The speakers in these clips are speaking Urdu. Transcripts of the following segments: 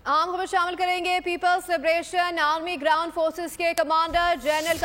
عام خبر شامل کریں گے Peoples liberation army ground forces کے کمانڈر جنرل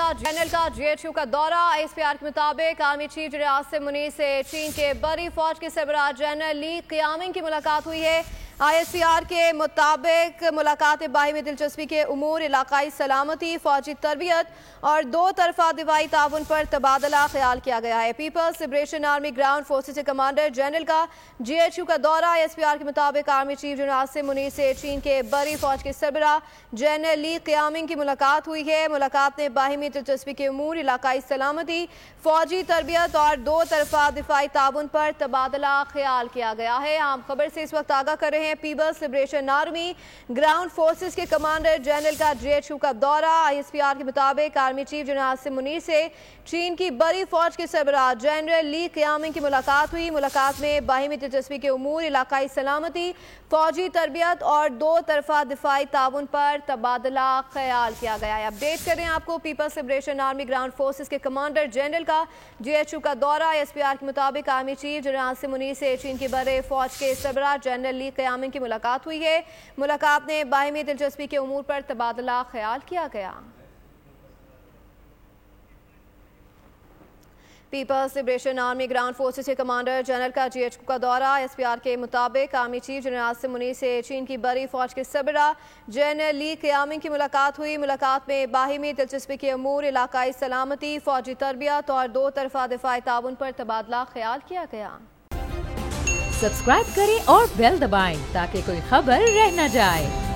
کا GHQ کا دورہ ISPR کے مطابق army chief general Asim Munir سے چین کے بڑی فوج کے سربراہ جنرل لی قیامنگ کی ملاقات ہوئی ہے۔ ISPR کے مطابق ملاقات باہمی دلچسپی کے امور، علاقائی سلامتی، فوجی تربیت اور دو طرفہ دفاعی تعاون پر تبادلہ خیال کیا گیا ہے۔ Peoples liberation army ground forces کے کمانڈر جنرل کا GHQ کا دورہ ISPR کے مطابق army chief general Asim Munir سے چین کے بڑی فوج کے سربراہ جنرل لی قیامنگ کی ملاقات ہوئی ہے۔ ملاقات میں باہمی دلچسپی کے امور، علاقائی سلامتی، فوجی تربیت اور دو طرفہ دفاعی تعاون پر تبادلہ خیال کیا گیا ہے۔ عام خبر سے اس وقت آگاہ کر رہے ہیں Peoples liberation army ground forces کے کمانڈر جنرل کا GHQ کا دورہ ISPR کے مطابق army chief general Asim Munir سے چین کی بڑی فوج کے سربراہ جنرل لی قیامنگ کی ملاقات ہوئی۔ ملاقات میں باہمی دلچسپی کے امور، علاقائی سلامتی، فوجی تربیت اور دو طرفہ دفاعی تعاون پر تبادلہ خیال کیا گیا ہے۔ اپڈیٹ کر رہے ہیں آپ کو Peoples liberation army ground forces کے کمانڈر جنرل کا GHQ کا دورہ ISPR کے مطابق army chief general Asim Munir سے چین کی بڑے فوج کے سربراہ جنرل لی قیامنگ کی ملاقات ہوئی ہے۔ ملاقات میں باہمی دلچسپی کے امور پر تبادلہ خیال کیا گیا۔ Peoples liberation army ground forces کے کمانڈر جنرل کا GHQ کا دورہ ISPR کے مطابق army chief general Asim Munir سے چین کی بڑی فوج کے سربراہ جنرل لی قیامنگ کی ملاقات ہوئی۔ ملاقات میں باہمی دلچسپی کے امور، علاقائی سلامتی، فوجی تربیت اور دو طرفہ دفاعی تعاون پر تبادلہ خیال کیا گیا۔ سبسکرائب کریں اور بیل دبائیں تاکہ کوئی خبر رہ نہ جائے۔